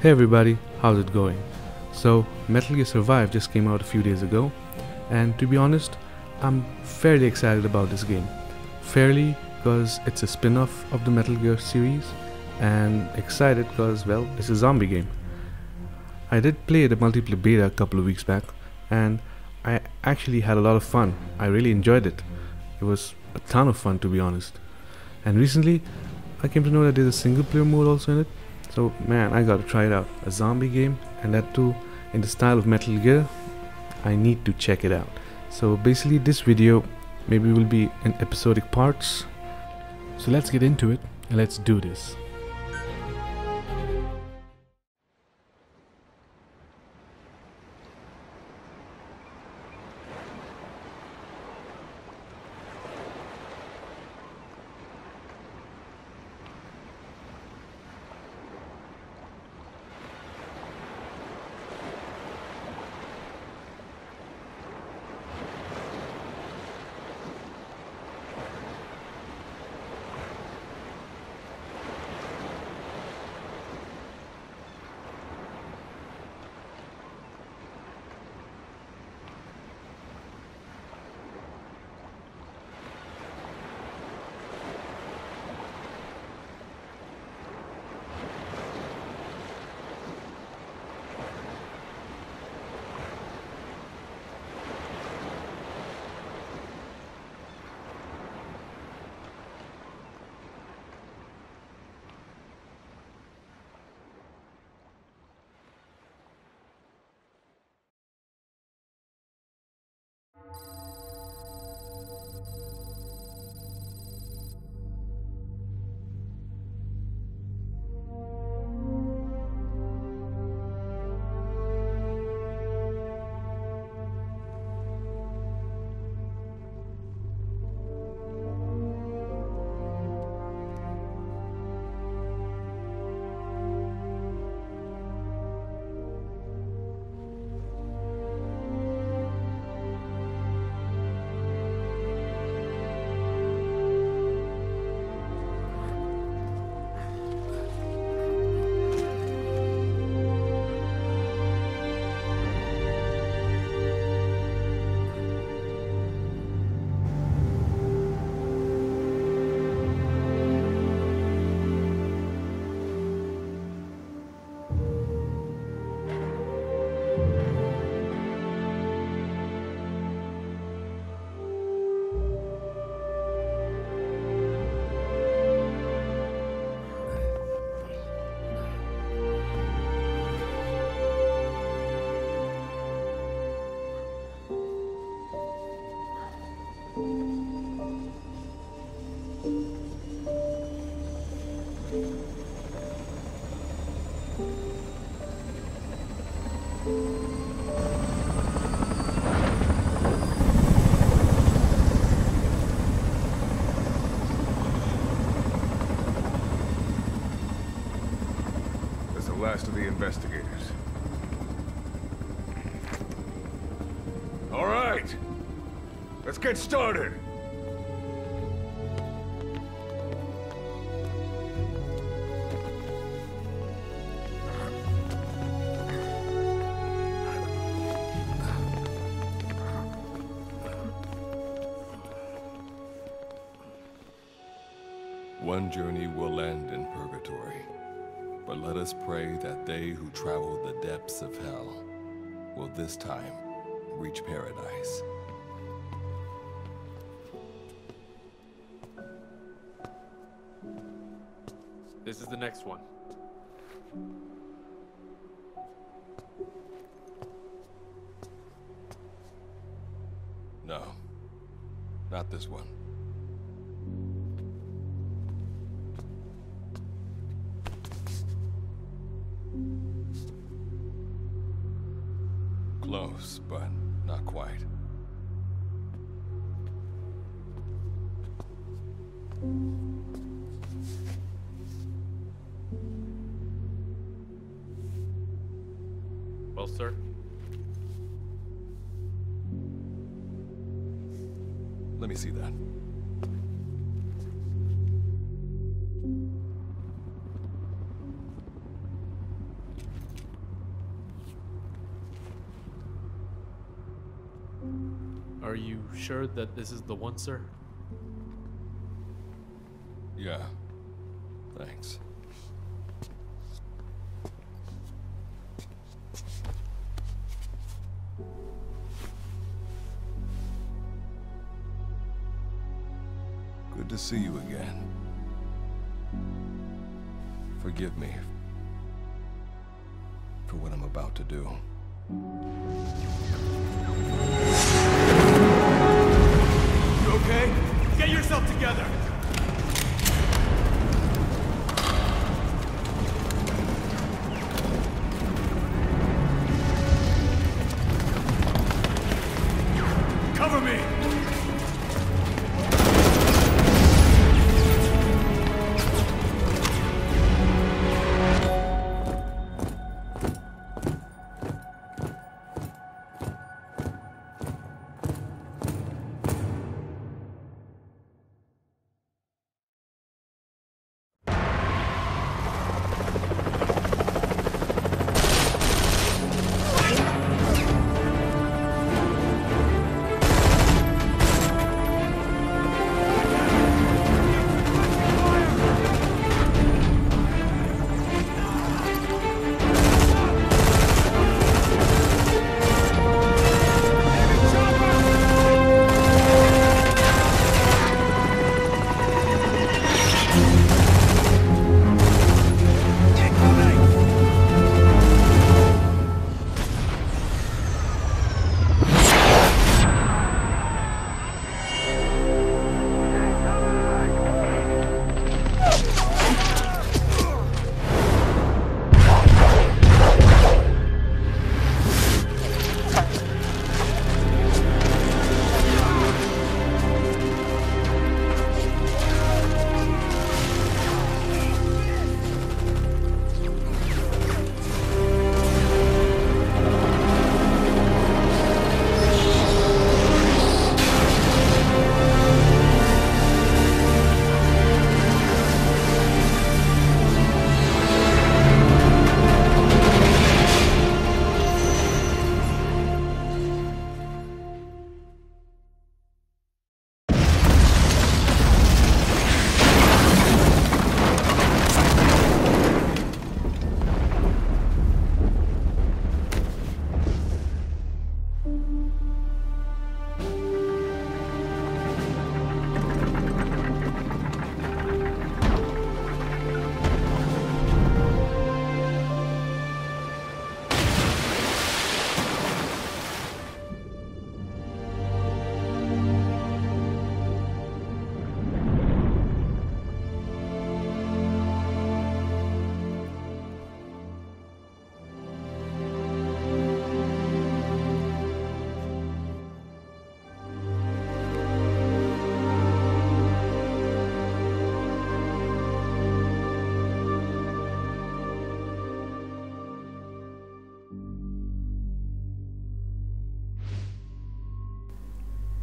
Hey everybody, how's it going? So, Metal Gear Survive just came out a few days ago, and to be honest, I'm fairly excited about this game. Fairly because it's a spin-off of the Metal Gear series, and excited because, well, it's a zombie game. I did play the multiplayer beta a couple of weeks back, and I actually had a lot of fun. I really enjoyed it. It was a ton of fun, to be honest. And recently, I came to know that there's a single player mode also in it. So man, I gotta try it out. A zombie game, and that too in the style of Metal Gear. I need to check it out. So basically this video maybe will be in episodic parts. So let's get into it and let's do this. Last of the investigators. All right, let's get started. One journey will end in purgatory. But let us pray that they who travel the depths of hell will this time reach paradise. This is the next one. No, not this one. Close, but not quite. Well, sir. Let me see that. Are you sure that this is the one, sir? Yeah. Thanks. Good to see you again. Forgive me for what I'm about to do. You okay? Get yourself together! Cover me!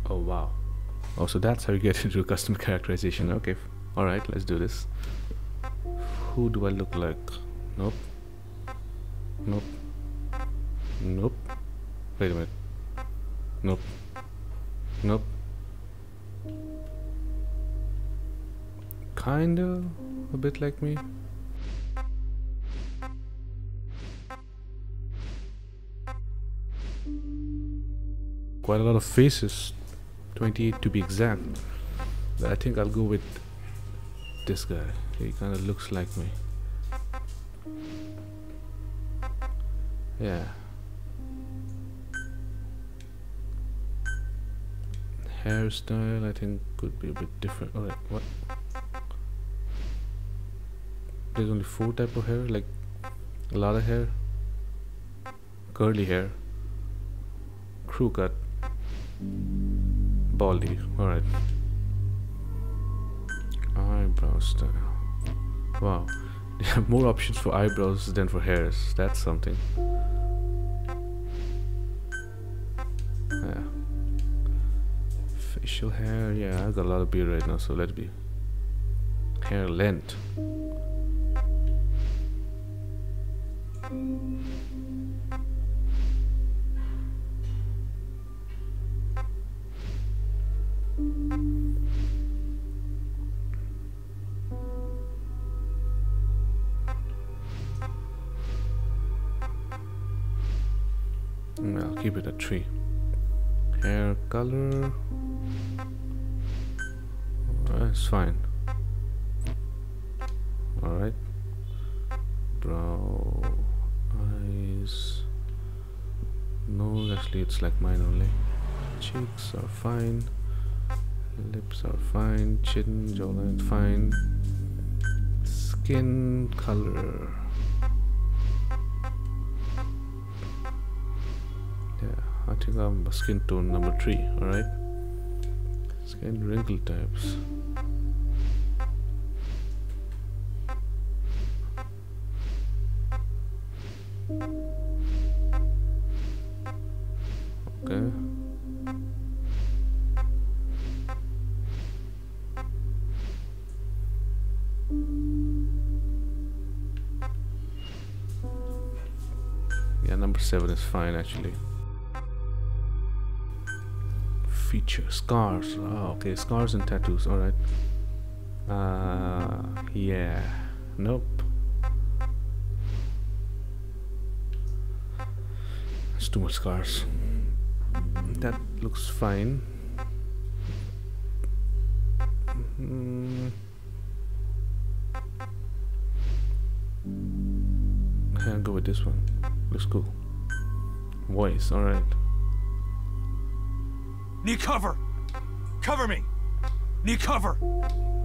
Oh wow. Oh, so that's how you get into custom characterization. Okay, alright, let's do this. Who do I look like? Nope. Nope. Nope. Wait a minute. Nope. Nope. Kinda a bit like me. Quite a lot of faces. 28 to be exact. But I think I'll go with this guy. He kind of looks like me. Yeah. Hairstyle I think could be a bit different. Alright, what? There's only 4 type of hair, like a lot of hair. Curly hair. Crew cut. Baldy. Alright. Eyebrow style. Wow. They have more options for eyebrows than for hairs. That's something. Yeah. Facial hair. Yeah, I got a lot of beard right now, so let's be. Hair length. I'll keep it at 3. Hair color, it's fine. Alright. Brow, eyes, nose, actually it's like mine only. Cheeks are fine. Lips are fine. Chin, jawline fine. Skin color. Yeah, I think I'm a skin tone number 3, alright? Skin wrinkle types. Okay. Yeah, number 7 is fine actually. Feature scars. Oh, okay, scars and tattoos. All right. Yeah. Nope. It's too much scars. That looks fine. I'll go with this one. Looks cool. Voice. All right. Need cover! Cover me! Need cover!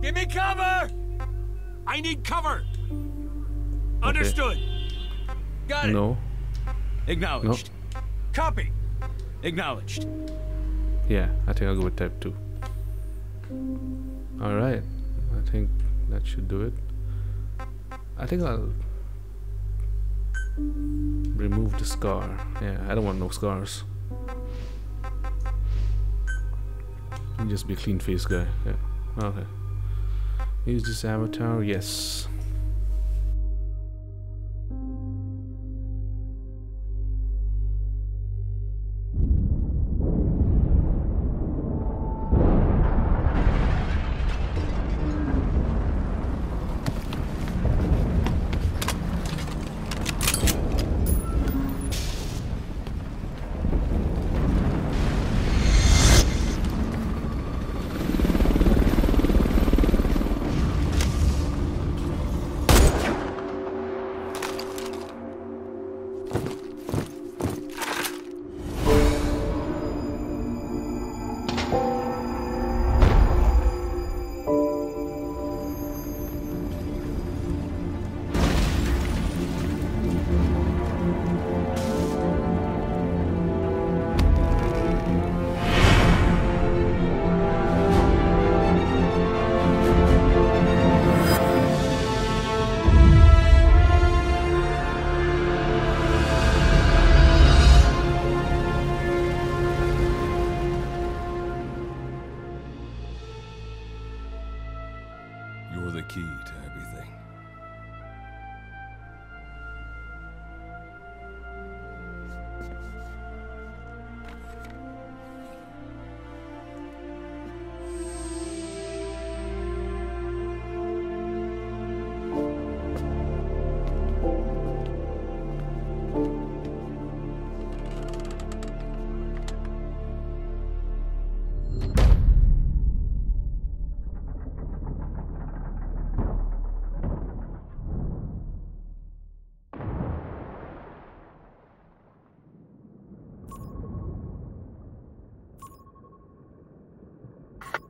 Give me cover! I need cover! Understood! Got it! No. Acknowledged. No. Copy! Acknowledged. Yeah, I think I'll go with type 2. Alright. I think that should do it. I think I'll remove the scar. Yeah, I don't want no scars. Just be a clean face guy. Yeah. Okay. Use this avatar. Yes. You're the key to everything.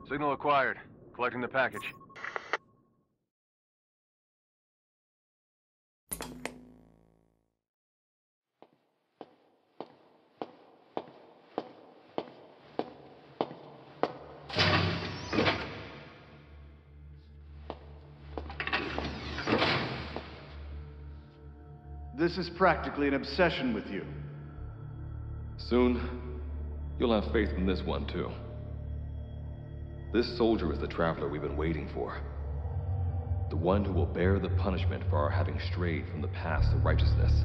Signal acquired. Collecting the package. This is practically an obsession with you. Soon, you'll have faith in this one, too. This soldier is the traveler we've been waiting for. The one who will bear the punishment for our having strayed from the paths of righteousness.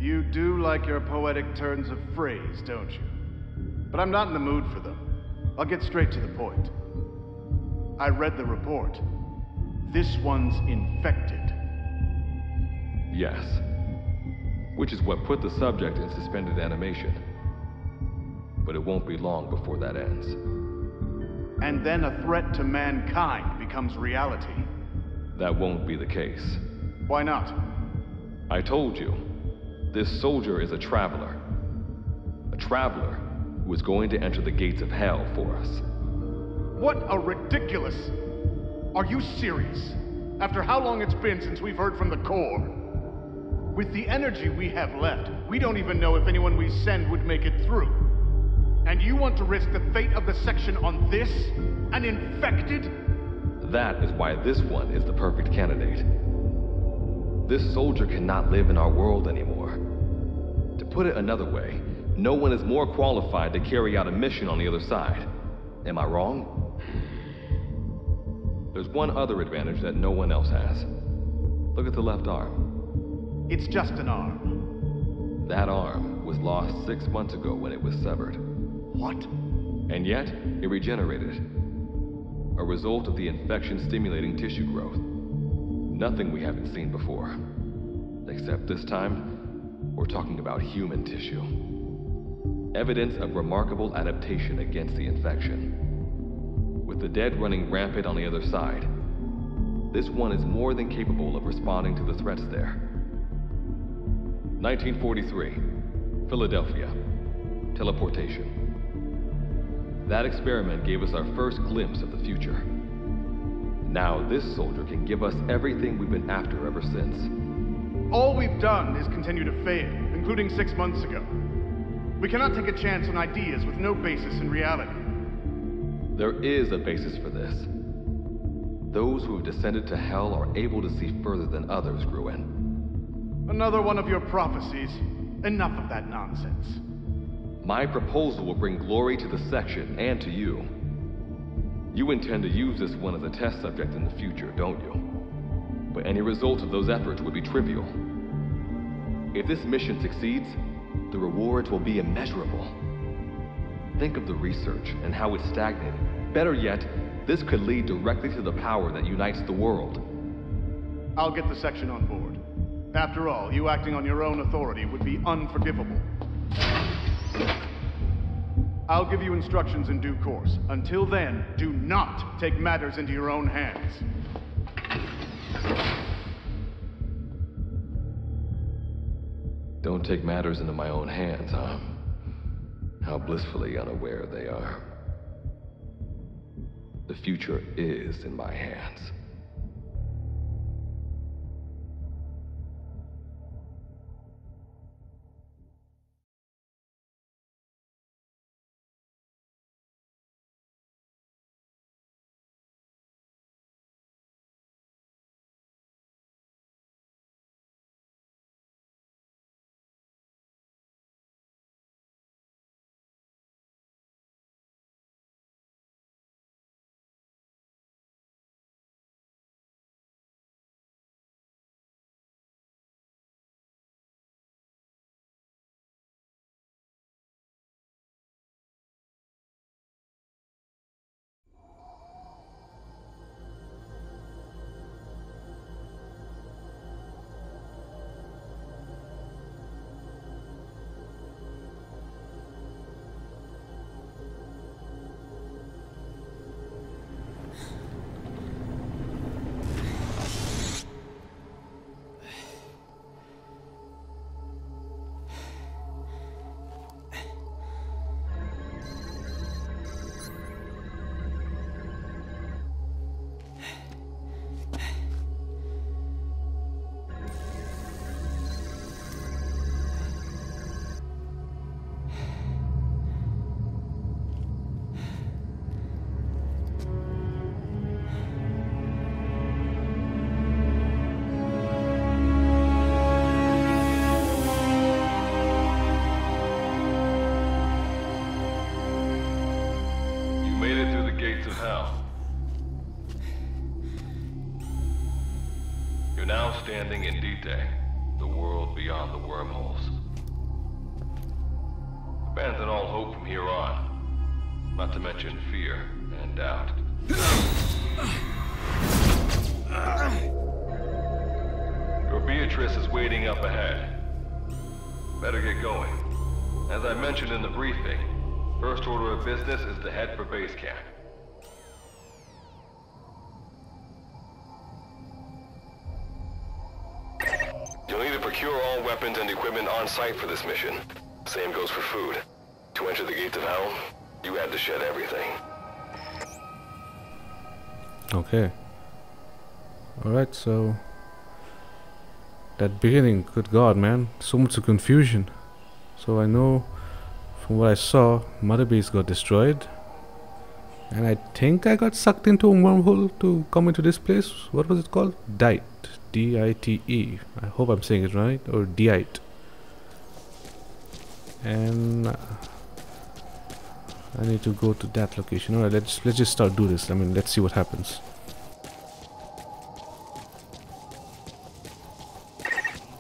You do like your poetic turns of phrase, don't you? But I'm not in the mood for them. I'll get straight to the point. I read the report. This one's infected. Yes. which is what put the subject in suspended animation. But it won't be long before that ends. And then a threat to mankind becomes reality. That won't be the case. Why not? I told you, this soldier is a traveler. A traveler who is going to enter the gates of hell for us. What a ridiculous... Are you serious? After how long it's been since we've heard from the Corps? With the energy we have left, we don't even know if anyone we send would make it through. And you want to risk the fate of the section on this? An infected? That is why this one is the perfect candidate. This soldier cannot live in our world anymore. To put it another way, no one is more qualified to carry out a mission on the other side. Am I wrong? There's one other advantage that no one else has. Look at the left arm. It's just an arm. That arm was lost 6 months ago when it was severed. What? And yet, it regenerated. A result of the infection-stimulating tissue growth. Nothing we haven't seen before. Except this time, we're talking about human tissue. Evidence of remarkable adaptation against the infection. With the dead running rampant on the other side, this one is more than capable of responding to the threats there. 1943, Philadelphia. Teleportation. That experiment gave us our first glimpse of the future. Now this soldier can give us everything we've been after ever since. All we've done is continue to fail, including 6 months ago. We cannot take a chance on ideas with no basis in reality. There is a basis for this. Those who have descended to hell are able to see further than others, Gruen. Another one of your prophecies. Enough of that nonsense. My proposal will bring glory to the section and to you. You intend to use this one as a test subject in the future, don't you? But any result of those efforts would be trivial. If this mission succeeds, the rewards will be immeasurable. Think of the research and how it's stagnated. Better yet, this could lead directly to the power that unites the world. I'll get the section on board. After all, you acting on your own authority would be unforgivable. I'll give you instructions in due course. Until then, do not take matters into your own hands. Don't take matters into my own hands, huh? How blissfully unaware they are. The future is in my hands. You're now standing in Dite, the world beyond the wormholes. Abandon all hope from here on, not to mention fear and doubt. Your Beatrice is waiting up ahead. Better get going. As I mentioned in the briefing, first order of business is to head for base camp. You'll need to procure all weapons and equipment on site for this mission. Same goes for food. To enter the gates of hell, you had to shed everything. Okay. Alright, so that beginning, good god man, so much of confusion. So I know from what I saw, Mother Base got destroyed, and I think I got sucked into a wormhole to come into this place. What was it called? Dite. D-I-T-E. I hope I'm saying it right. Or Dite. And I need to go to that location. Alright, let's just start do this. I mean, let's see what happens.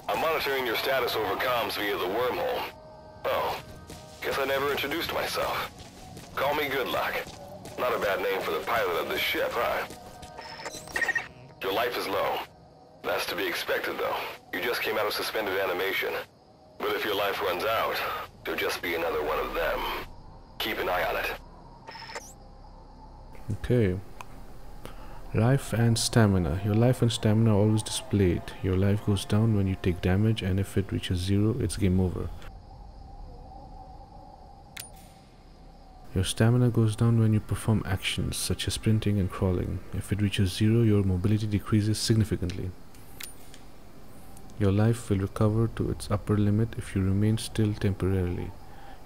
I'm monitoring your status over comms via the wormhole. Oh, guess I never introduced myself. Call me Good Luck. Not a bad name for the pilot of this ship, huh? Your life is low. That's to be expected, though. You just came out of suspended animation. But if your life runs out, you'll just be another one of them. Keep an eye on it. Okay. Life and stamina. Your life and stamina are always displayed. Your life goes down when you take damage, and if it reaches 0, it's game over. Your stamina goes down when you perform actions such as sprinting and crawling. If it reaches 0, your mobility decreases significantly. Your life will recover to its upper limit if you remain still temporarily.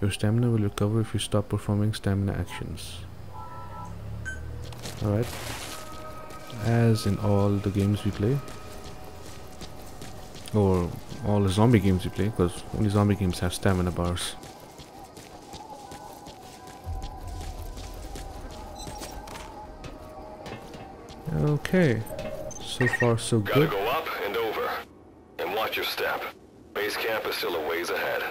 Your stamina will recover if you stop performing stamina actions. Alright. As in all the games we play. Or all the zombie games we play, because only zombie games have stamina bars. Okay. So far so good. Gotta go up and over. And watch your step. Base camp is still a ways ahead.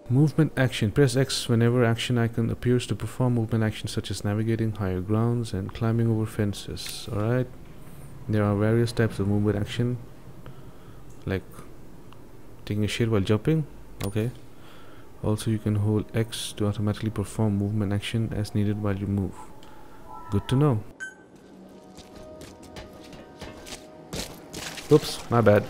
Movement action. Press X whenever action icon appears to perform movement actions such as navigating higher grounds and climbing over fences. Alright. There are various types of movement action. Like taking a shit while jumping. Okay. Also you can hold X to automatically perform movement action as needed while you move. Good to know. Oops, my bad.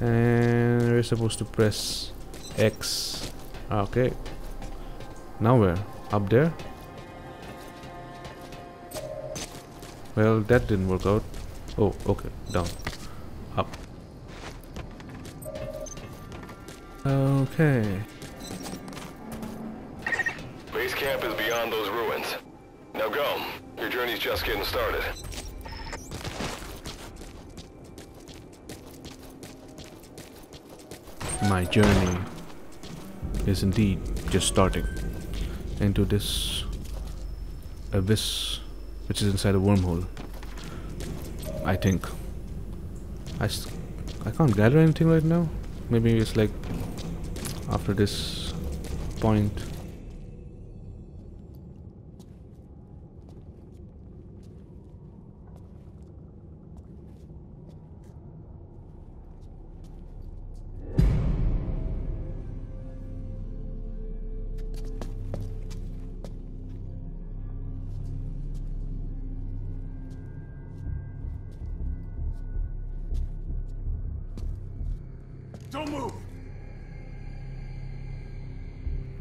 And we're supposed to press X. Okay. Now where? Up there? Well, that didn't work out. Oh, okay. Down. Up. Okay. Base camp is beyond those ruins. Now go. Your journey's just getting started. My journey is indeed just starting into this abyss, which is inside a wormhole. I think. I can't gather anything right now. Maybe it's like after this point. Don't move!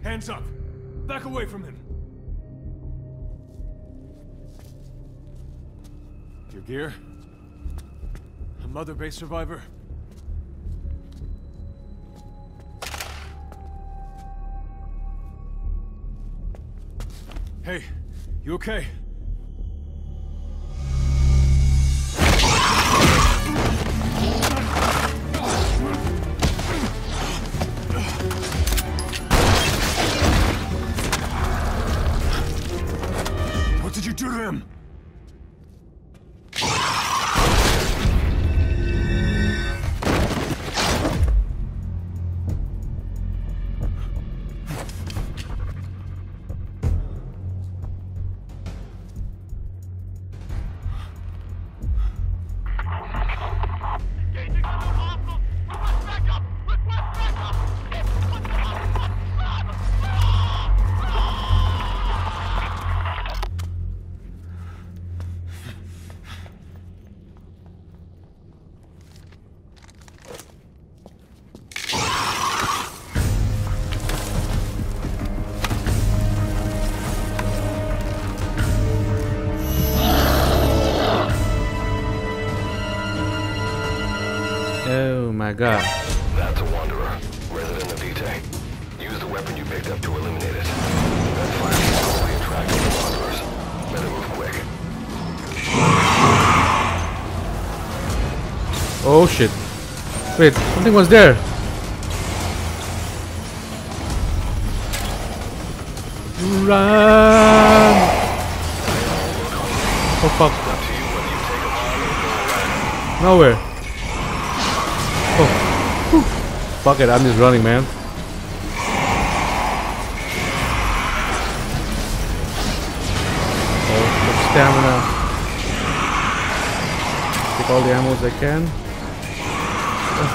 Hands up! Back away from him! Your gear? A Mother Base survivor? Hey, you okay? What did you do to him? Oh my god. That's a wanderer, resident of Dite. Use the weapon you picked up to eliminate it. That fire will probably attract the wanderers. Better move quick. Oh shit. Wait, something was there. Run! Oh fuck. Nowhere. Oh. Whew. Fuck it, I'm just running, man. Oh, good stamina. Take all the ammo I can. Oh.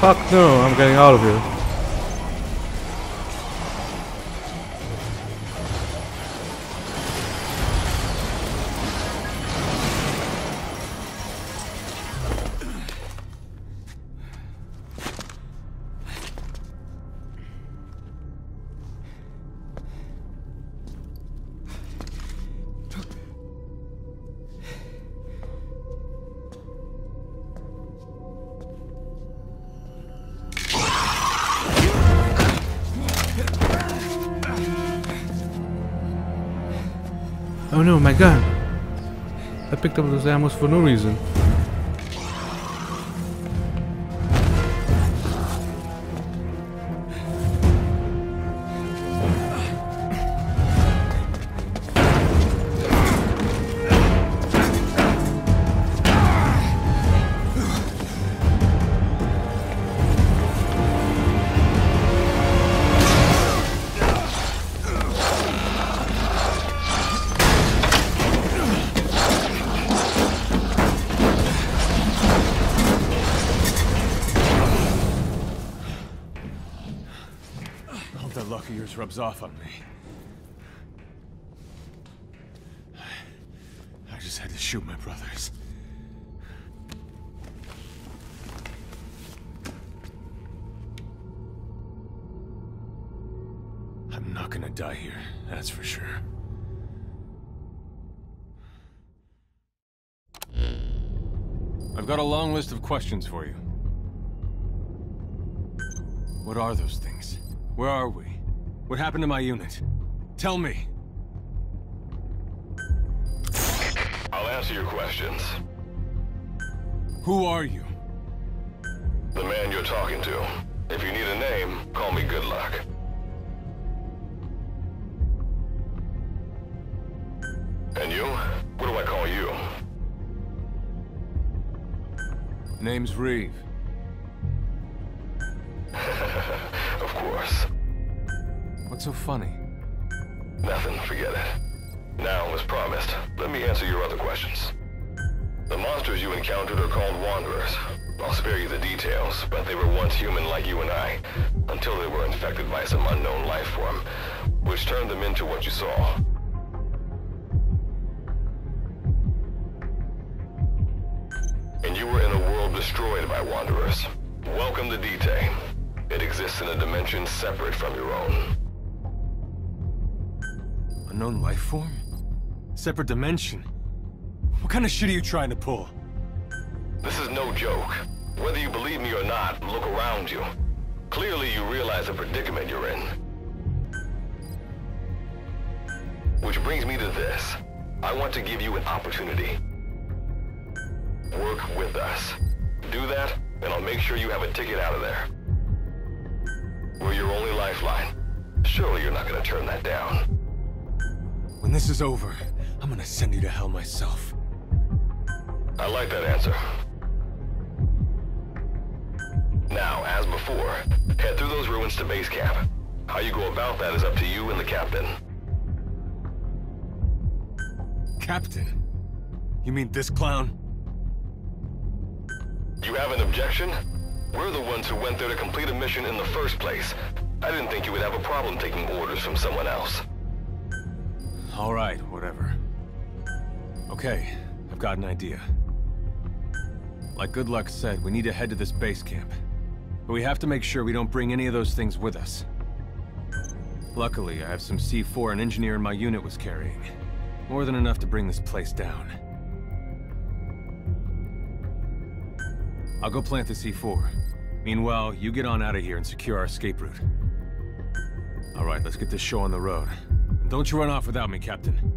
Fuck no, I'm getting out of here. Oh no, my gun! I picked up those ammos for no reason. That luck of yours rubs off on me. I just had to shoot my brothers. I'm not gonna die here, that's for sure. I've got a long list of questions for you. What are those things? Where are we? What happened to my unit? Tell me! I'll answer your questions. Who are you? The man you're talking to. If you need a name, call me Good Luck. And you? What do I call you? Name's Reeve. Of course. What's so funny? Nothing, forget it. Now, as promised, let me answer your other questions. The monsters you encountered are called Wanderers. I'll spare you the details, but they were once human like you and I, until they were infected by some unknown life form, which turned them into what you saw. And you were in a world destroyed by Wanderers. Welcome to Dite. It exists in a dimension separate from your own. Unknown life form? Separate dimension? What kind of shit are you trying to pull? This is no joke. Whether you believe me or not, look around you. Clearly you realize the predicament you're in. Which brings me to this. I want to give you an opportunity. Work with us. Do that, and I'll make sure you have a ticket out of there. We're your only lifeline. Surely you're not gonna turn that down. When this is over, I'm gonna send you to hell myself. I like that answer. Now, as before, head through those ruins to base camp. How you go about that is up to you and the captain. Captain? You mean this clown? You have an objection? We're the ones who went there to complete a mission in the first place. I didn't think you would have a problem taking orders from someone else. All right, whatever. Okay, I've got an idea. Like Good Luck said, we need to head to this base camp. But we have to make sure we don't bring any of those things with us. Luckily, I have some C4 an engineer in my unit was carrying. More than enough to bring this place down. I'll go plant the C4. Meanwhile, you get on out of here and secure our escape route. All right, let's get this show on the road. And don't you run off without me, Captain.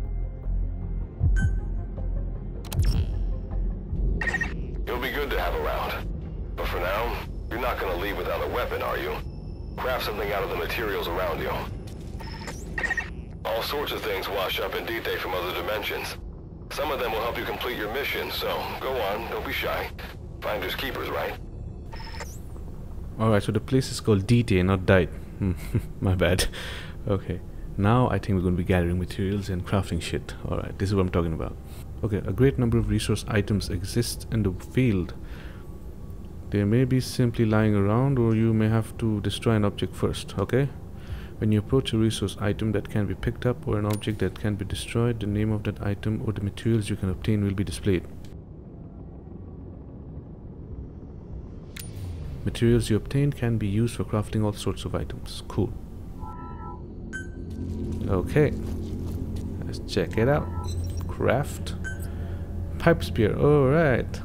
You'll be good to have around. But for now, you're not gonna leave without a weapon, are you? Craft something out of the materials around you. All sorts of things wash up in Dite from other dimensions. Some of them will help you complete your mission, so go on, don't be shy. Finders keepers, right? Alright, so the place is called Dite, not Dite. My bad. Okay, now I think we're going to be gathering materials and crafting shit. Alright, this is what I'm talking about. Okay, a great number of resource items exist in the field. They may be simply lying around, or you may have to destroy an object first, okay? When you approach a resource item that can be picked up or an object that can be destroyed, the name of that item or the materials you can obtain will be displayed. Materials you obtain can be used for crafting all sorts of items. Cool. Okay. Let's check it out. Craft. Pipe spear. Alright.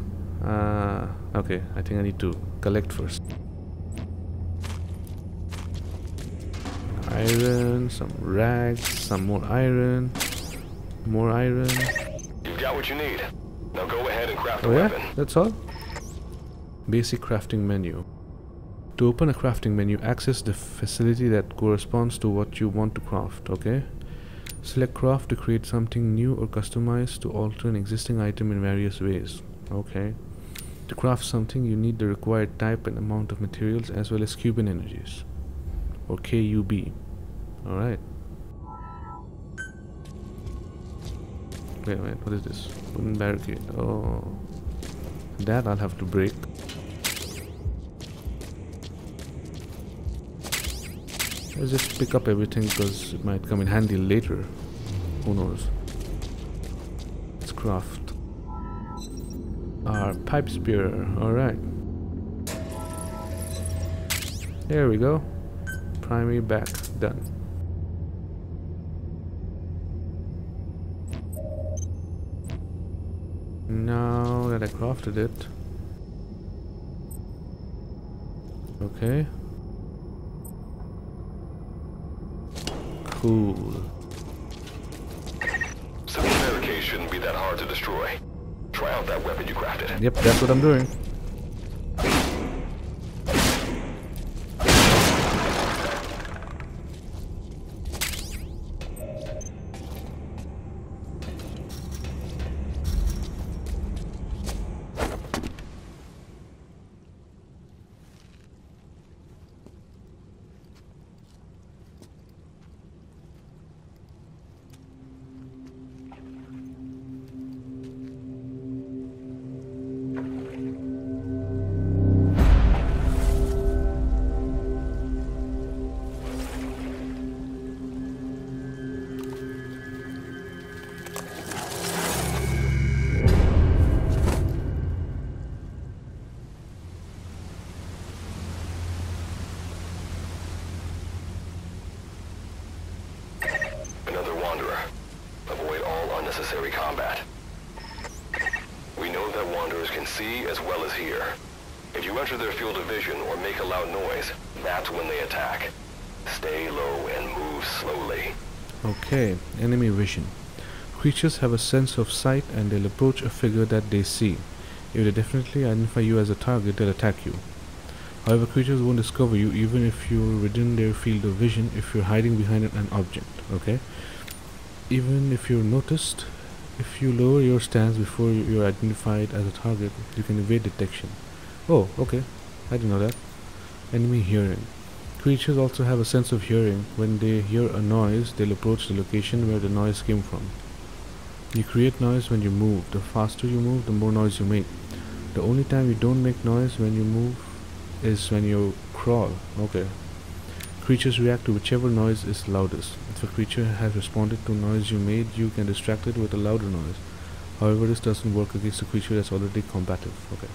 Okay, I think I need to collect first. Iron, some rags, some more iron. More iron. You've got what you need. Now go ahead and craft a Oh yeah? weapon. That's all? Basic crafting menu. To open a crafting menu, access the facility that corresponds to what you want to craft, okay? Select craft to create something new or customize to alter an existing item in various ways. Okay. To craft something, you need the required type and amount of materials as well as Cuban energies. Or KUB. Alright. Wait, what is this? Wooden barricade. Oh. That I'll have to break. Let's just pick up everything because it might come in handy later. Who knows? Let's craft our pipe spear. Alright. There we go. Primary back. Done. Now that I crafted it. Okay. Cool. Simple barricade shouldn't be that hard to destroy. Try out that weapon you crafted. Yep, that's what I'm doing. Another wanderer. Avoid all unnecessary combat. We know that wanderers can see as well as hear. If you enter their field of vision or make a loud noise, that's when they attack. Stay low and move slowly. Okay, enemy vision. Creatures have a sense of sight and they'll approach a figure that they see. If they definitely identify you as a target, they'll attack you. However, creatures won't discover you even if you're within their field of vision if you're hiding behind an object, okay? Even if you're noticed, if you lower your stance before you're identified as a target, you can evade detection. Oh, okay. I didn't know that. Enemy hearing. Creatures also have a sense of hearing. When they hear a noise, they'll approach the location where the noise came from. You create noise when you move. The faster you move, the more noise you make. The only time you don't make noise when you move is when you crawl. Okay. Creatures react to whichever noise is loudest. If a creature has responded to noise you made, you can distract it with a louder noise. However, this doesn't work against a creature that's already combative. Okay.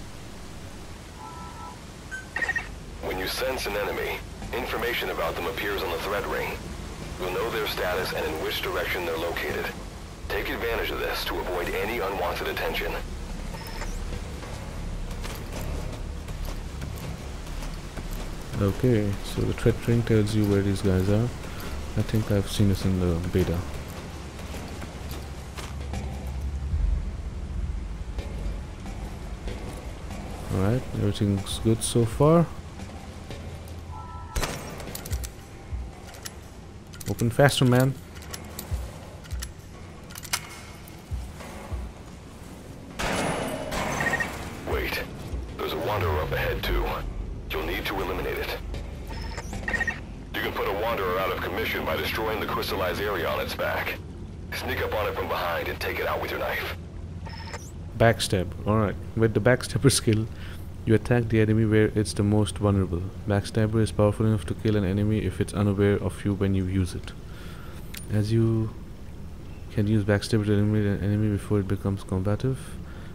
When you sense an enemy, information about them appears on the threat ring. You'll know their status and in which direction they're located. Take advantage of this to avoid any unwanted attention. Okay, so the threat ring tells you where these guys are. I think I've seen this in the beta. Alright, everything's good so far. Open faster, man. Wait, there's a wanderer up ahead too. You'll need to eliminate it. You can put a wanderer out of commission by destroying the crystallized area on its back. Sneak up on it from behind and take it out with your knife. Backstab. Alright, with the backstabber skill, you attack the enemy where it's the most vulnerable. Backstabber is powerful enough to kill an enemy if it's unaware of you when you use it. As you can use backstabber to eliminate an enemy before it becomes combative,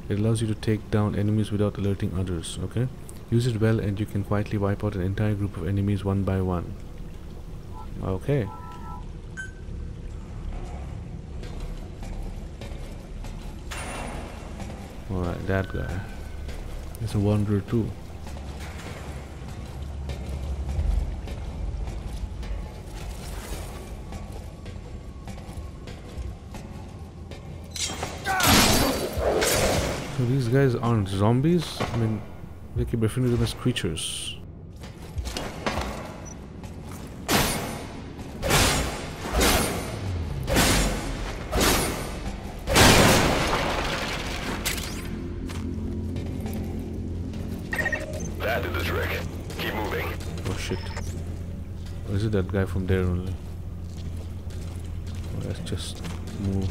it allows you to take down enemies without alerting others, okay? Use it well and you can quietly wipe out an entire group of enemies one by one. Okay. Alright, that guy. It's a wanderer too. So these guys aren't zombies? I mean, they keep referring to them as creatures. That did the trick. Keep moving. Oh shit. Or is it that guy from there only? Let's just move.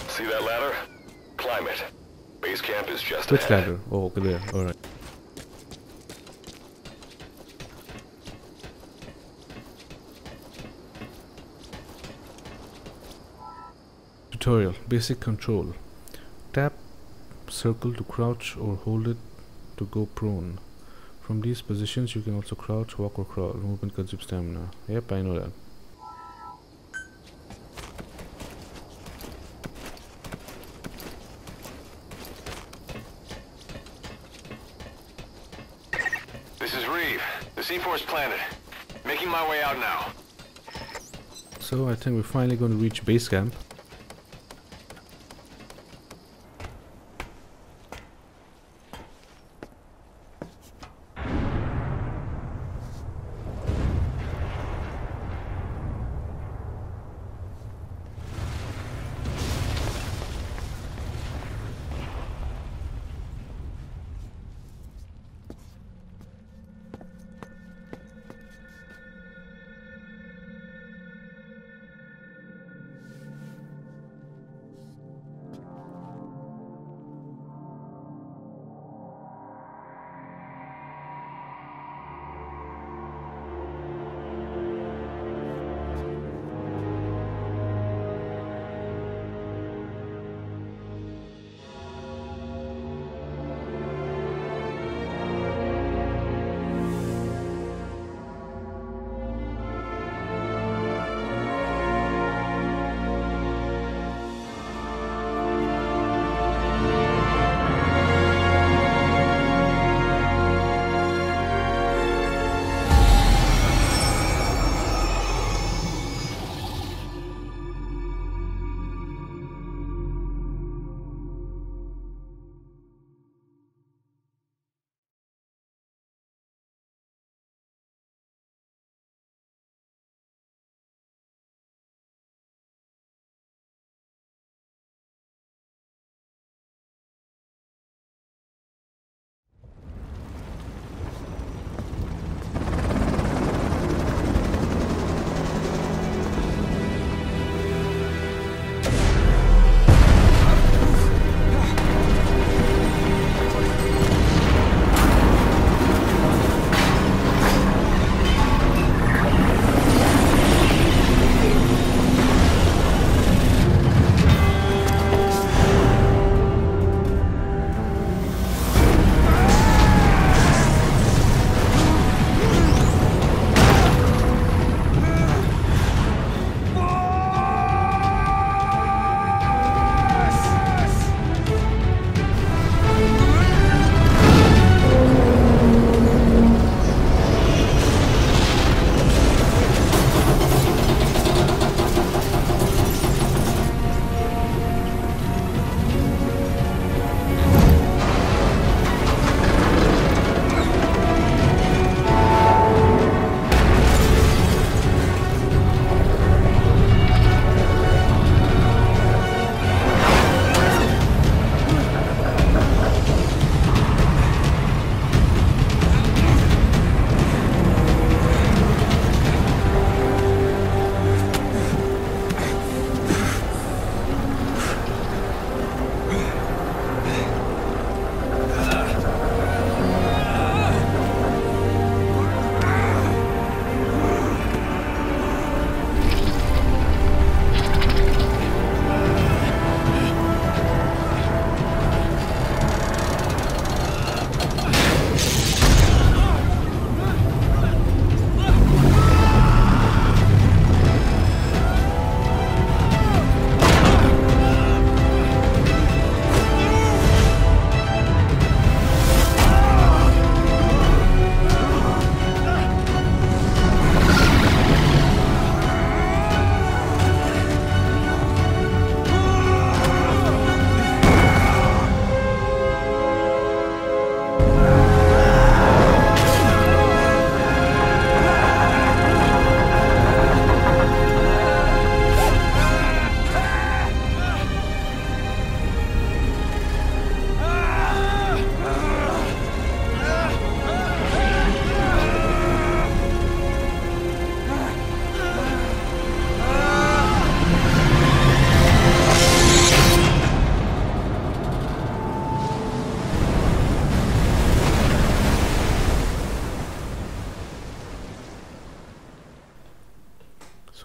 See that ladder? Climb it. Base camp is just Which ahead. ladder? Oh, okay, there. Alright. Tutorial. Basic control. Tap circle to crouch or hold it to go prone. From these positions you can also crouch, walk or crawl. Movement consumes stamina. Yep, I know that. This is Reeve. The C4's planted. Making my way out now. So I think we're finally going to reach base camp.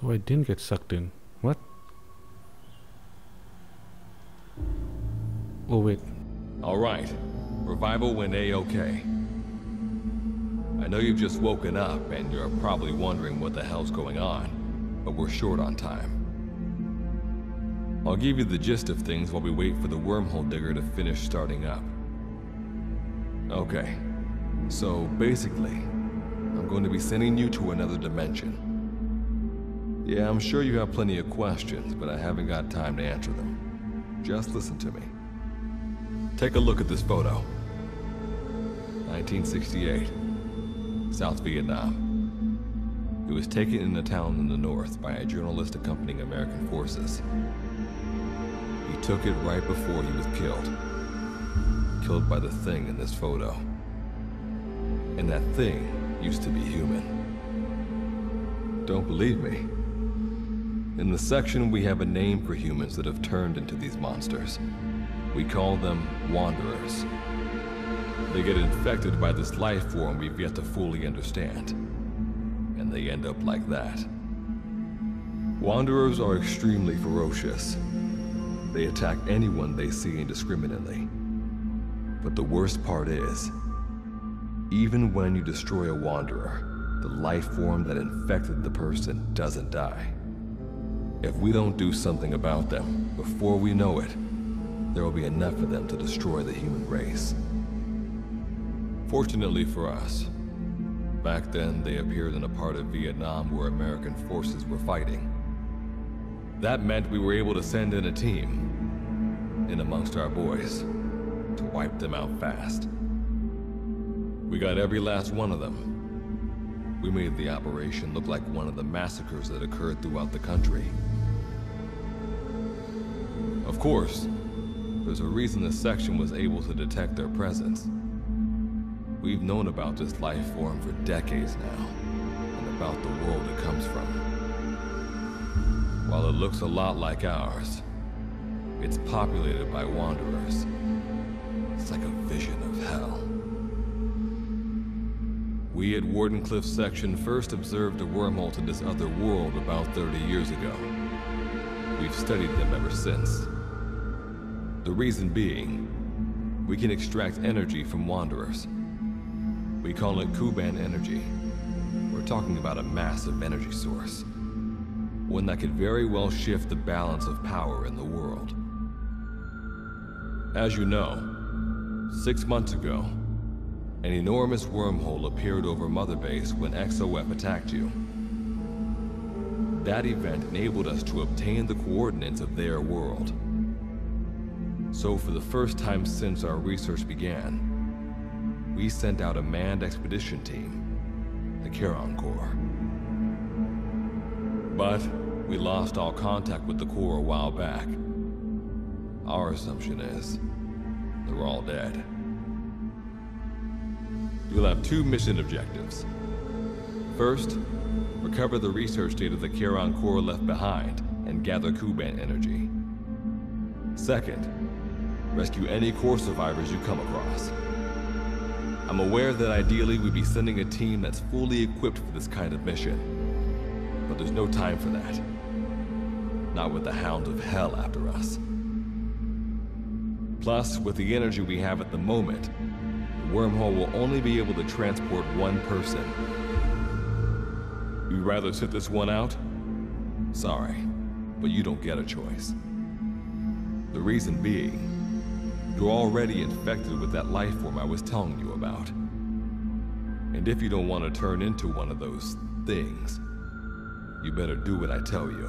So I didn't get sucked in. What? Oh wait. Alright. Revival went A-okay. I know you've just woken up and you're probably wondering what the hell's going on, but we're short on time. I'll give you the gist of things while we wait for the wormhole digger to finish starting up. Okay. So basically, I'm going to be sending you to another dimension. Yeah, I'm sure you have plenty of questions, but I haven't got time to answer them. Just listen to me. Take a look at this photo. 1968, South Vietnam. It was taken in a town in the north by a journalist accompanying American forces. He took it right before he was killed. Killed by the thing in this photo. And that thing used to be human. Don't believe me? In the section, we have a name for humans that have turned into these monsters. We call them Wanderers. They get infected by this life form we've yet to fully understand. And they end up like that. Wanderers are extremely ferocious. They attack anyone they see indiscriminately. But the worst part is, even when you destroy a Wanderer, the life form that infected the person doesn't die. If we don't do something about them, before we know it, there will be enough of them to destroy the human race. Fortunately for us, back then they appeared in a part of Vietnam where American forces were fighting. That meant we were able to send in a team, in amongst our boys, to wipe them out fast. We got every last one of them. We made the operation look like one of the massacres that occurred throughout the country. Of course, there's a reason this section was able to detect their presence. We've known about this life form for decades now, and about the world it comes from. While it looks a lot like ours, it's populated by Wanderers. It's like a vision of hell. We at Wardenclyffe section first observed a wormhole to this other world about 30 years ago. We've studied them ever since. The reason being, we can extract energy from Wanderers. We call it Kuban energy. We're talking about a massive energy source. One that could very well shift the balance of power in the world. As you know, 6 months ago, an enormous wormhole appeared over Mother Base when XOF attacked you. That event enabled us to obtain the coordinates of their world. So for the first time since our research began, we sent out a manned expedition team, the Charon Corps. But we lost all contact with the Corps a while back. Our assumption is they're all dead. You'll have 2 mission objectives. First, recover the research data the Charon Corps left behind and gather Kuban energy. Second, rescue any Corps survivors you come across. I'm aware that ideally we'd be sending a team that's fully equipped for this kind of mission, but there's no time for that. Not with the Hounds of Hell after us. Plus, with the energy we have at the moment, the wormhole will only be able to transport one person. You'd rather sit this one out? Sorry, but you don't get a choice. The reason being, you're already infected with that life form I was telling you about. And if you don't want to turn into one of those things, you better do what I tell you.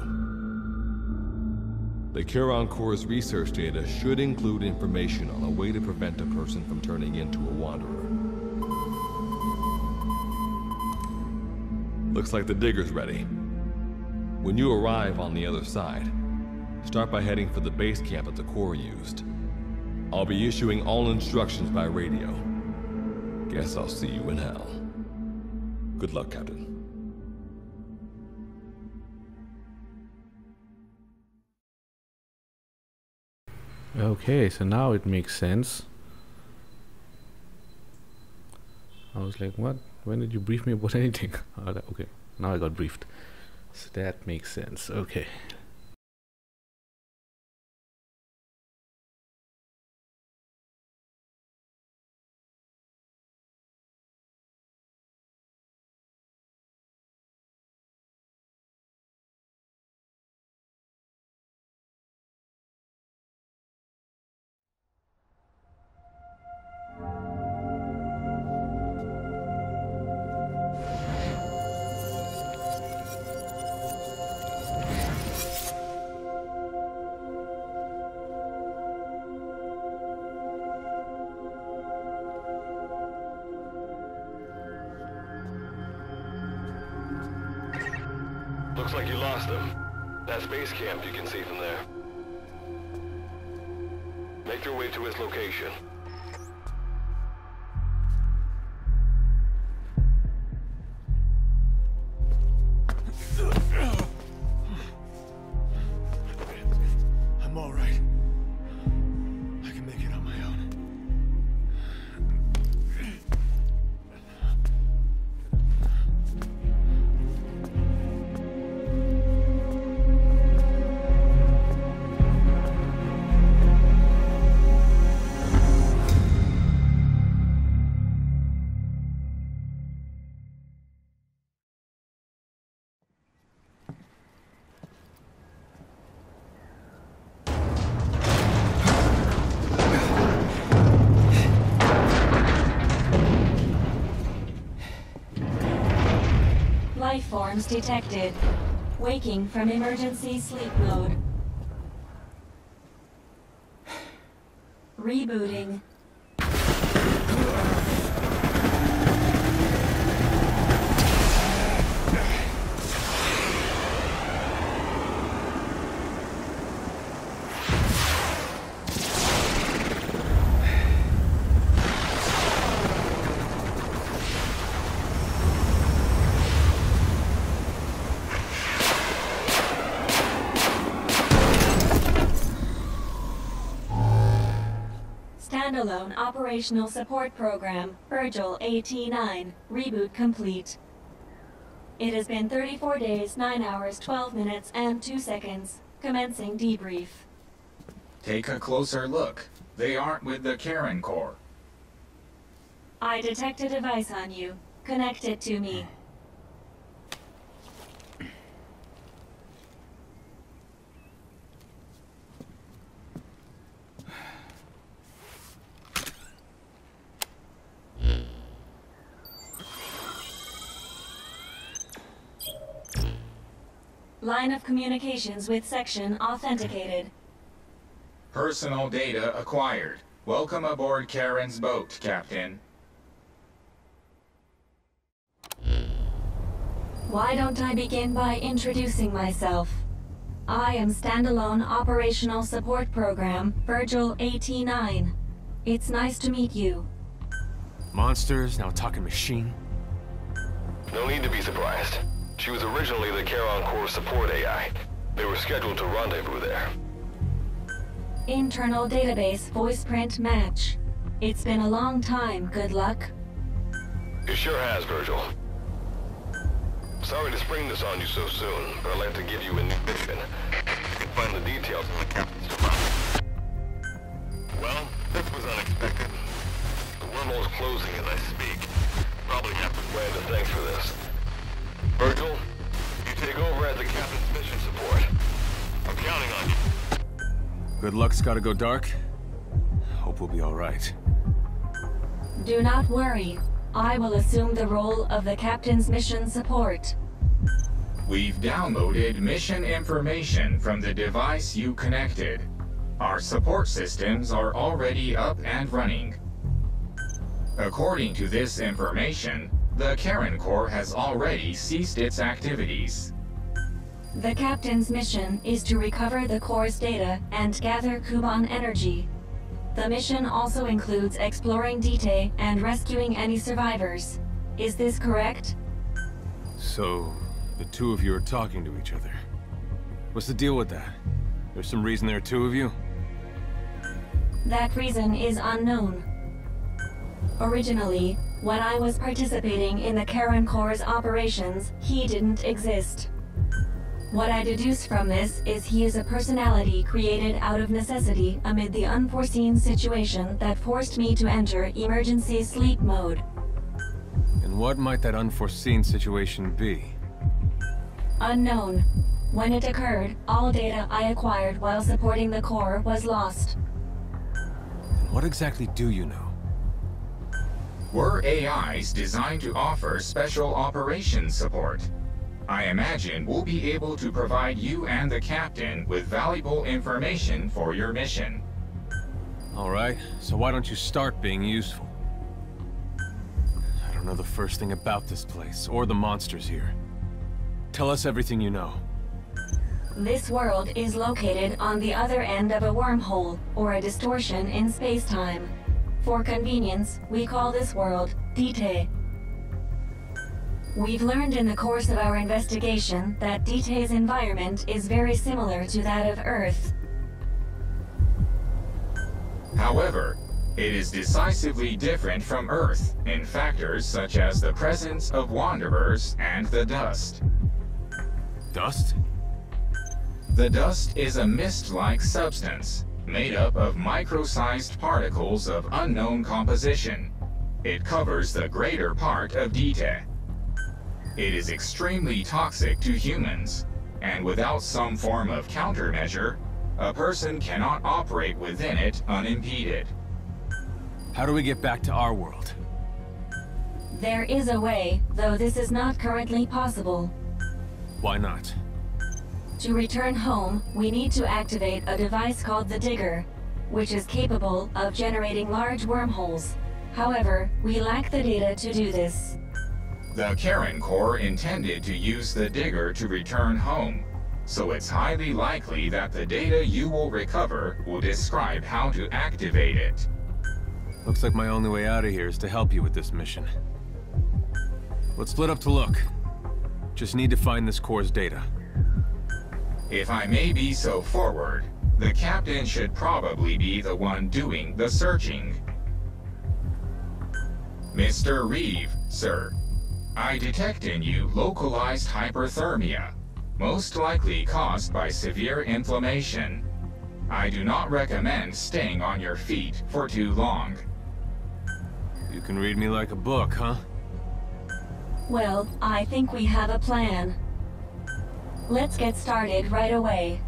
The Charon Corps' research data should include information on a way to prevent a person from turning into a Wanderer. Looks like the digger's ready. When you arrive on the other side, start by heading for the base camp that the Corps used. I'll be issuing all instructions by radio. Guess I'll see you in hell. Good luck, Captain. Okay, so now it makes sense. I was like, what? When did you brief me about anything? Okay, now I got briefed. So that makes sense. Okay. Looks like you lost them. That's base camp you can see from there. Make your way to his location. I'm all right. I can make it on my own. Life forms detected. Waking from emergency sleep mode. Rebooting. Standalone Operational Support Program, Virgil AT-9, reboot complete. It has been 34 days, 9 hours, 12 minutes, and 2 seconds. Commencing debrief. Take a closer look. They aren't with the Karen Corps. I detect a device on you. Connect it to me. Line of communications with section authenticated. Personal data acquired. Welcome aboard Karen's boat, Captain. Why don't I begin by introducing myself? I am Standalone Operational Support Program, Virgil AT-9. It's nice to meet you. Monsters, now talking machine. No need to be surprised. She was originally the Charon Corps support AI. They were scheduled to rendezvous there. Internal database voice print match. It's been a long time, good luck. It sure has, Virgil. Sorry to spring this on you so soon, but I'd like to give you a new mission. You can find the details in the captain's file. Well, this was unexpected. The wormhole's closing as I speak. Probably have to brand a thanks for this. Virgil, you take over as the captain's mission support. I'm counting on you. Good luck's gotta go dark. Hope we'll be all right. Do not worry. I will assume the role of the captain's mission support. We've downloaded mission information from the device you connected. Our support systems are already up and running. According to this information, the Karen Corps has already ceased its activities. The captain's mission is to recover the Corps' data and gather Kuban energy. The mission also includes exploring Dite and rescuing any survivors. Is this correct? So, the two of you are talking to each other. What's the deal with that? There's some reason there are two of you? That reason is unknown. Originally, when I was participating in the Karen Corps' operations, he didn't exist. What I deduce from this is he is a personality created out of necessity amid the unforeseen situation that forced me to enter emergency sleep mode. And what might that unforeseen situation be? Unknown. When it occurred, all data I acquired while supporting the core was lost. And what exactly do you know? We're AIs designed to offer special operations support. I imagine we'll be able to provide you and the captain with valuable information for your mission. Alright, so why don't you start being useful? I don't know the first thing about this place, or the monsters here. Tell us everything you know. This world is located on the other end of a wormhole, or a distortion in space-time. For convenience, we call this world Dite. We've learned in the course of our investigation that Dite's environment is very similar to that of Earth. However, it is decisively different from Earth in factors such as the presence of wanderers and the dust. Dust? The dust is a mist-like substance made up of micro-sized particles of unknown composition. It covers the greater part of Dite. It is extremely toxic to humans, and without some form of countermeasure, a person cannot operate within it unimpeded. How do we get back to our world? There is a way, though this is not currently possible. Why not? To return home, we need to activate a device called the Digger, which is capable of generating large wormholes. However, we lack the data to do this. The Karen Corps intended to use the Digger to return home, so it's highly likely that the data you will recover will describe how to activate it. Looks like my only way out of here is to help you with this mission. Let's split up to look. Just need to find this Corps' data. If I may be so forward, the captain should probably be the one doing the searching. Mr. Reeve, sir. I detect in you localized hyperthermia, most likely caused by severe inflammation. I do not recommend staying on your feet for too long. You can read me like a book, huh? Well, I think we have a plan. Let's get started right away.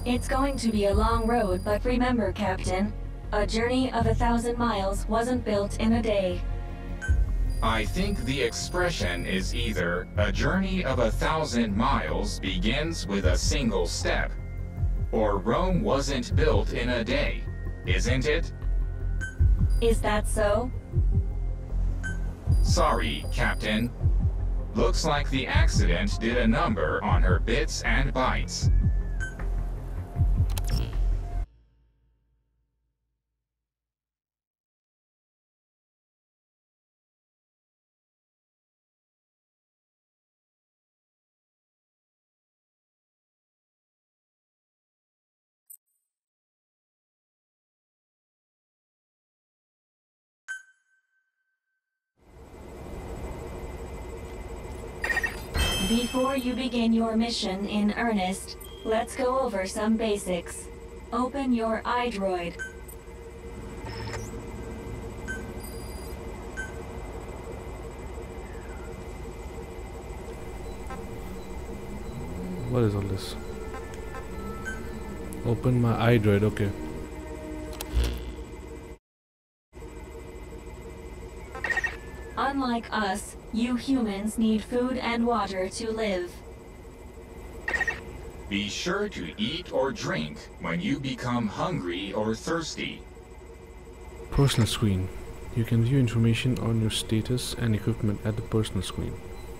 It's going to be a long road, but remember, Captain, a journey of 1,000 miles wasn't built in a day. I think the expression is either a journey of 1,000 miles begins with a single step, or Rome wasn't built in a day, isn't it? Is that so? Sorry, Captain. Looks like the accident did a number on her bits and bytes. Before you begin your mission in earnest, let's go over some basics. Open your iDroid. What is all this? Open my iDroid, okay. Unlike us, you humans need food and water to live. Be sure to eat or drink when you become hungry or thirsty. Personal screen. You can view information on your status and equipment at the personal screen.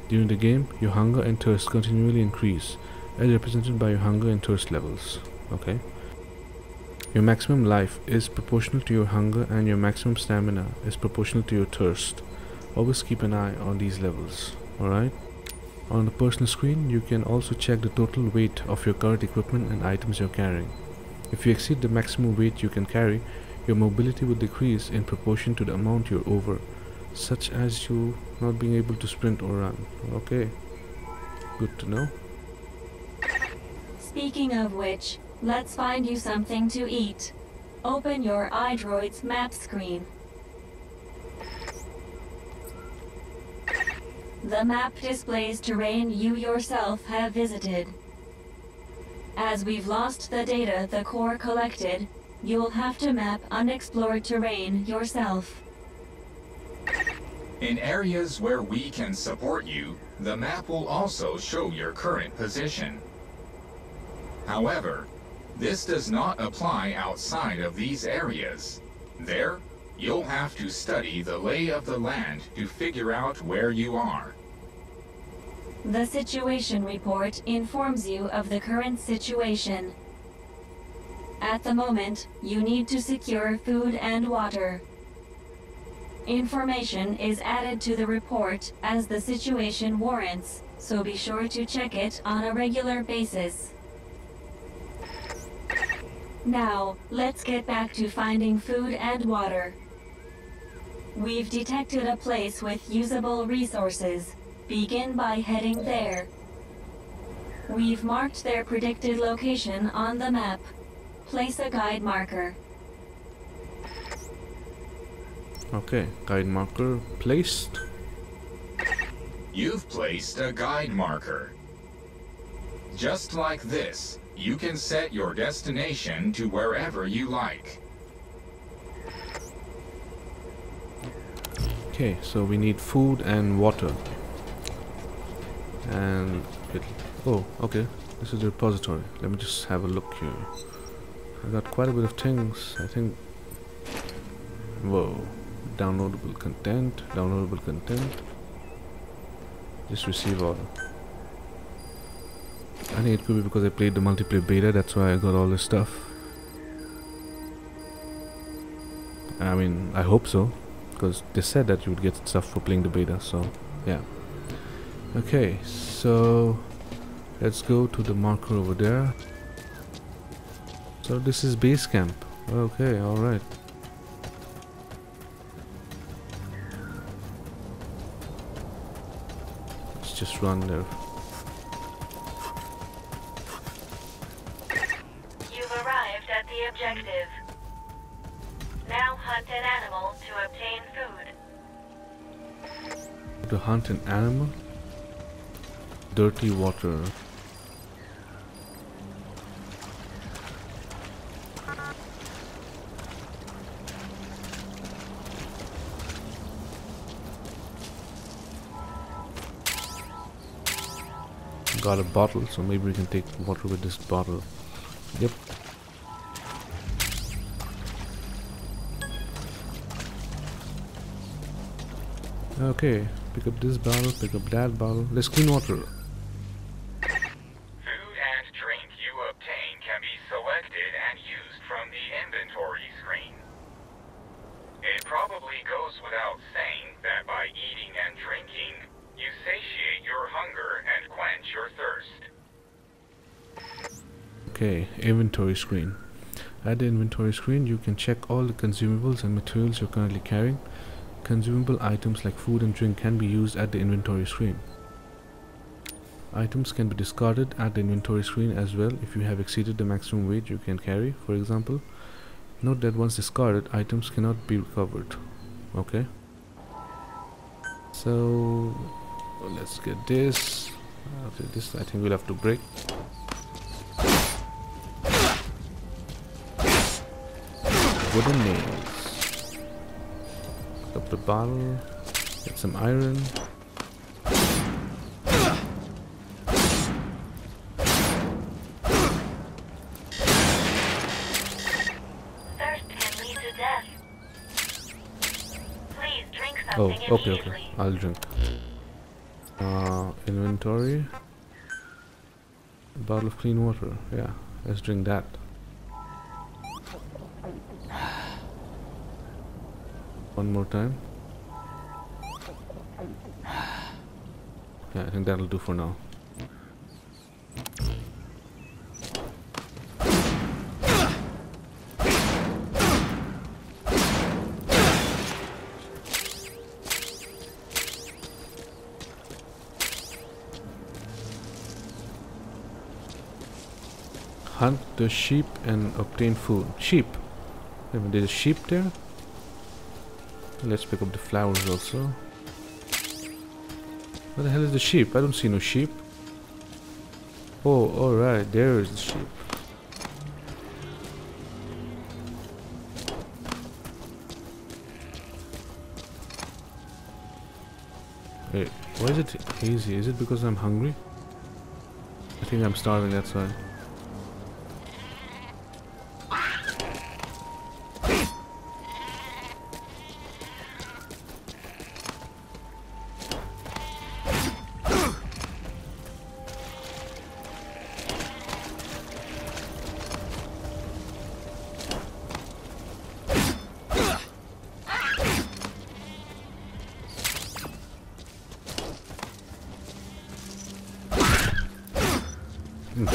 During the game, your hunger and thirst continually increase, as represented by your hunger and thirst levels. Okay. Your maximum life is proportional to your hunger, and your maximum stamina is proportional to your thirst. Always keep an eye on these levels, alright? On the personal screen, you can also check the total weight of your current equipment and items you're carrying. If you exceed the maximum weight you can carry, your mobility will decrease in proportion to the amount you're over, such as you not being able to sprint or run. Okay, good to know. Speaking of which, let's find you something to eat. Open your iDroid's map screen. The map displays terrain you yourself have visited. As we've lost the data the core collected, you'll have to map unexplored terrain yourself. In areas where we can support you, the map will also show your current position. However, this does not apply outside of these areas. There, you'll have to study the lay of the land to figure out where you are. The situation report informs you of the current situation. At the moment, you need to secure food and water. Information is added to the report as the situation warrants, so be sure to check it on a regular basis. Now, let's get back to finding food and water. We've detected a place with usable resources. Begin by heading there. We've marked their predicted location on the map. Place a guide marker. Okay, guide marker placed. You've placed a guide marker. Just like this, you can set your destination to wherever you like. Okay, so we need food and water. And oh, okay, this is the repository. Let me just have a look here. I got quite a bit of things, I think. Whoa, downloadable content. Just receive all. I think it could be because I played the multiplayer beta, that's why I got all this stuff. I mean, I hope so, because they said that you would get stuff for playing the beta, so yeah. Okay, so let's go to the marker over there. So this is base camp. Okay, alright. Let's just run there. You've arrived at the objective. Now hunt an animal to obtain food. To hunt an animal? Dirty water. Got a bottle, so maybe we can take water with this bottle. Yep. Okay, pick up this bottle, pick up that bottle. Let's clean water. Food and drink you obtain can be selected and used from the inventory screen. It probably goes without saying that by eating and drinking, you satiate your hunger and quench your thirst. Okay, inventory screen. At the inventory screen, you can check all the consumables and materials you're currently carrying. Consumable items like food and drink can be used at the inventory screen. Items can be discarded at the inventory screen as well if you have exceeded the maximum weight you can carry, for example. Note that once discarded, items cannot be recovered. Okay. So let's get this. Okay, this I think we'll have to break. Wooden nails. Pick up the bottle. Get some iron. Oh, okay. I'll drink. Inventory. A bottle of clean water. Yeah, let's drink that. One more time. Yeah, I think that'll do for now. Hunt the sheep and obtain food. Sheep. Wait a minute, there's a sheep there? Let's pick up the flowers also. Where the hell is the sheep? I don't see no sheep. Oh, alright, there is the sheep. Wait, why is it hazy? Is it because I'm hungry? I think I'm starving, that's why.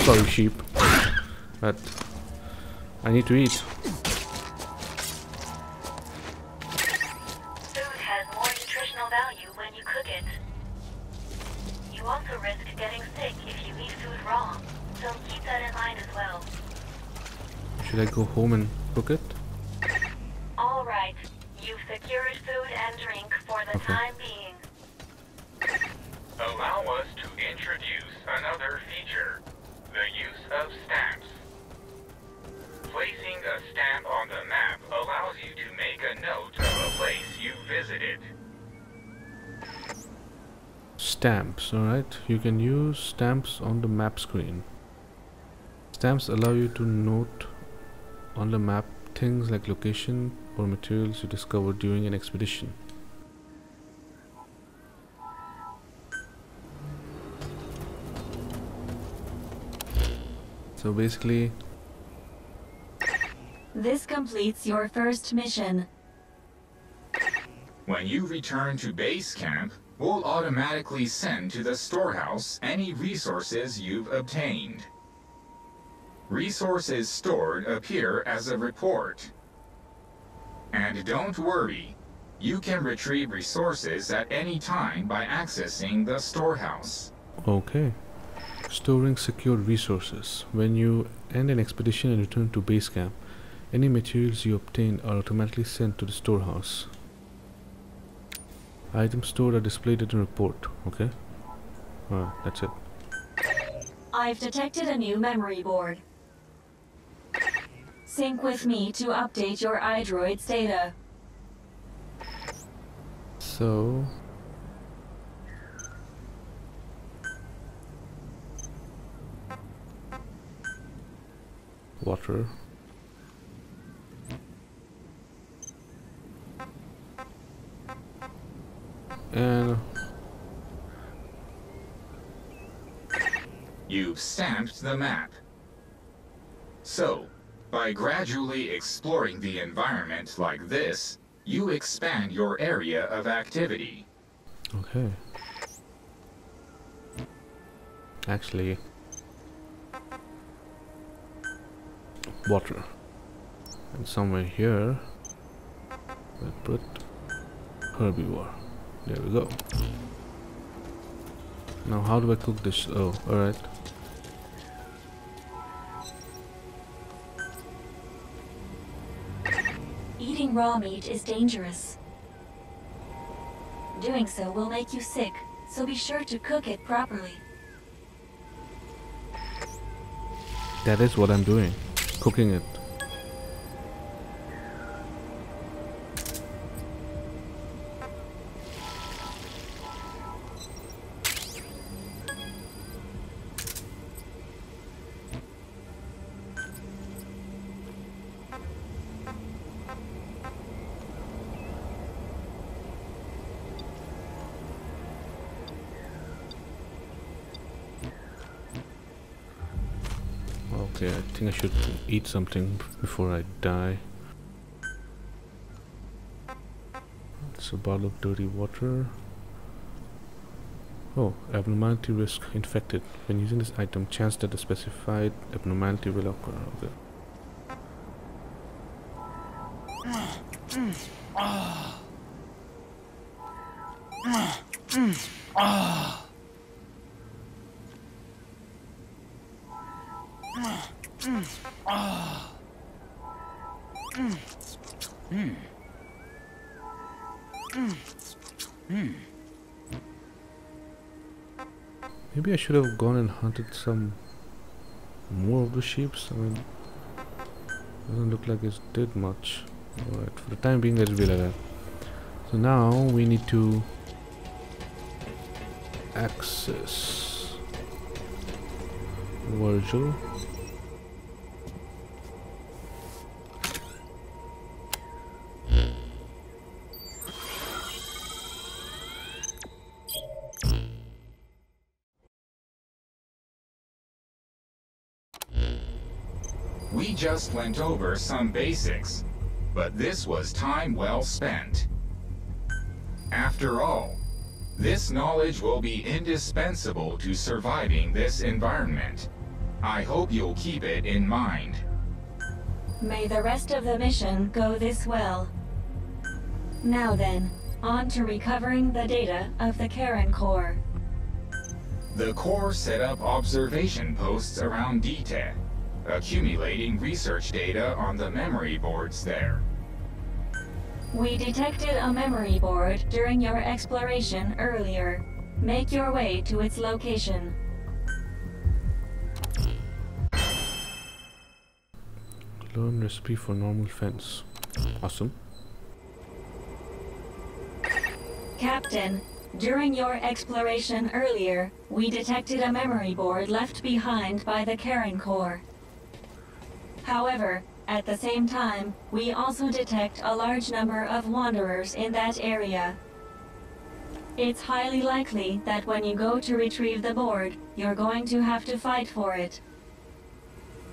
Sorry, sheep, but I need to eat. Food has more nutritional value when you cook it. You also risk getting sick if you eat food raw, so keep that in mind as well. Should I go home and cook it? All right, you've secured food and drink for the time being. Allow us to introduce another feature. The use of stamps. Placing a stamp on the map allows you to make a note of a place you visited. Stamps, alright. You can use stamps on the map screen. Stamps allow you to note on the map things like location or materials you discovered during an expedition. So basically, This completes your first mission. When you return to base camp, we'll automatically send to the storehouse any resources you've obtained. Resources stored appear as a report. And don't worry, you can retrieve resources at any time by accessing the storehouse. okay. Storing secured resources. When you end an expedition and return to base camp, any materials you obtain are automatically sent to the storehouse. Items stored are displayed in a report. Okay. That's it. I've detected a new memory board. Sync with me to update your iDroid's data. So water. And You've stamped the map. So, by gradually exploring the environment like this, you expand your area of activity. okay. Actually, water. And somewhere here, we'll put herbivore. There we go. Now, how do I cook this? Oh, alright. Eating raw meat is dangerous. Doing so will make you sick, so be sure to cook it properly. That is what I'm doing. Cooking it. Okay, I think I should eat something before I die. It's a bottle of dirty water. Oh, abnormality risk infected. When using this item, chance that the specified abnormality will occur. Okay. Maybe I should have gone and hunted some more of the sheeps. I mean, doesn't look like it did much. Alright, for the time being, let's be like that. So now we need to access Virgil. We just went over some basics, but this was time well spent. After all, this knowledge will be indispensable to surviving this environment. I hope you'll keep it in mind. May the rest of the mission go this well. Now then, on to recovering the data of the Karen Core. The Core set up observation posts around Dite, accumulating research data on the memory boards there. We detected a memory board during your exploration earlier. Make your way to its location. Learn recipe for normal fence. Awesome. Captain, during your exploration earlier, we detected a memory board left behind by the Karen Core. However, at the same time, we also detect a large number of wanderers in that area. It's highly likely that when you go to retrieve the board, you're going to have to fight for it.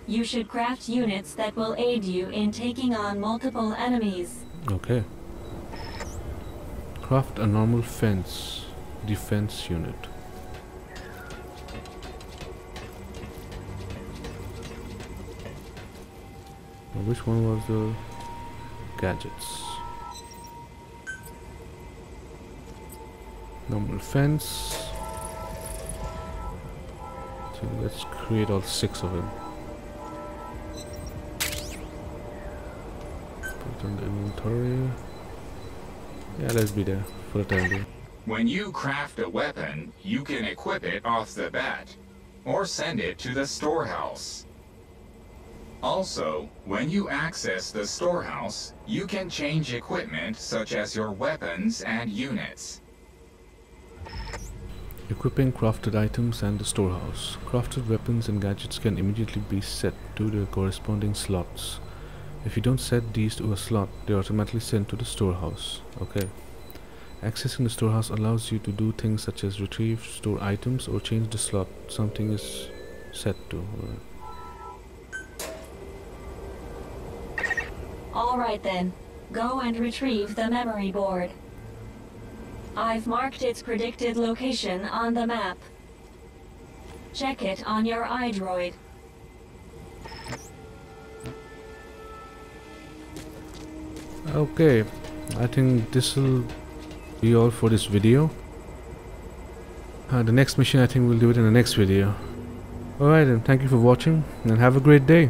You should craft units that will aid you in taking on multiple enemies. Okay. Craft a normal defense unit. Which one was the gadgets? Normal fence. So let's create all 6 of them. Put it on the inventory. Yeah, let's be there for the time being. When you craft a weapon, you can equip it off the bat, or send it to the storehouse. Also, when you access the storehouse, you can change equipment such as your weapons and units. Equipping crafted items and the storehouse. Crafted weapons and gadgets can immediately be set to the corresponding slots. If you don't set these to a slot, they are automatically sent to the storehouse. Okay. Accessing the storehouse allows you to do things such as retrieve, store items, or change the slot something is set to. Alright then, go and retrieve the memory board. I've marked its predicted location on the map. Check it on your iDroid. Okay, I think this will be all for this video. The next mission, I think we'll do it in the next video. Alright then, thank you for watching and have a great day.